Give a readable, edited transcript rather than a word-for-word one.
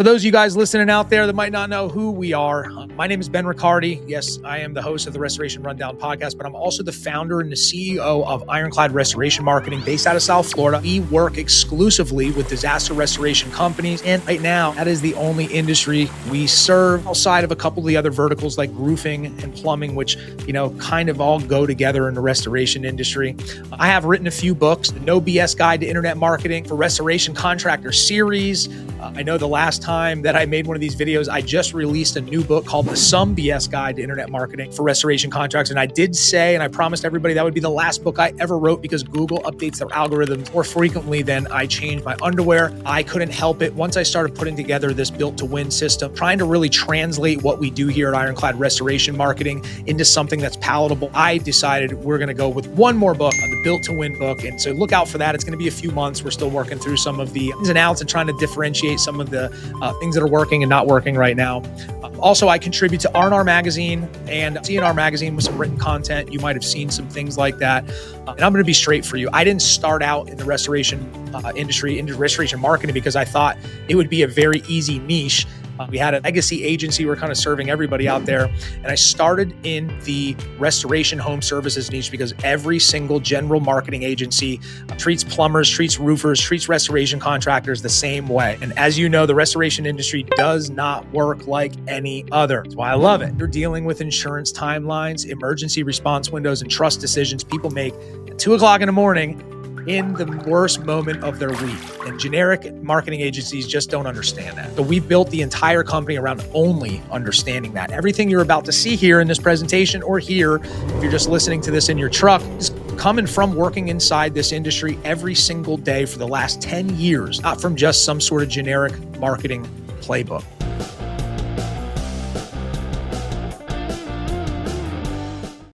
For those of you guys listening out there that might not know who we are, my name is Ben Riccardi. Yes, I am the host of the Restoration Rundown podcast, but I'm also the founder and the CEO of Ironclad Restoration Marketing based out of South Florida. We work exclusively with disaster restoration companies. And right now, that is the only industry we serve outside of a couple of the other verticals like roofing and plumbing, which, kind of all go together in the restoration industry. I have written a few books, the No BS Guide to Internet Marketing for Restoration Contractor series. I know the last time that I made one of these videos, I just released a new book called the Some BS Guide to Internet Marketing for Restoration Contracts. And I did say, and I promised everybody that would be the last book I ever wrote because Google updates their algorithms more frequently than I change my underwear. I couldn't help it. Once I started putting together this built to win system, trying to really translate what we do here at Ironclad Restoration Marketing into something that's palatable, I decided we're going to go with one more book, the Built to Win book. And so look out for that. It's going to be a few months. We're still working through some of the ins and outs and trying to differentiate some of the things that are working and not working right now. Also, I contribute to R&R Magazine and CNR Magazine with some written content. You might have seen some things like that. And I'm going to be straight for you. I didn't start out in the restoration industry, into restoration marketing, because I thought it would be a very easy niche. We had a legacy agency. We're kind of serving everybody out there. And I started in the restoration home services niche because every single general marketing agency treats plumbers, treats roofers, treats restoration contractors the same way. And as you know, the restoration industry does not work like any other. That's why I love it. You're dealing with insurance timelines, emergency response windows, and trust decisions people make at 2 o'clock in the morning in the worst moment of their week. And generic marketing agencies just don't understand that. So we built the entire company around only understanding that. Everything you're about to see here in this presentation or here, if you're just listening to this in your truck, is coming from working inside this industry every single day for the last 10 years, not from just some sort of generic marketing playbook.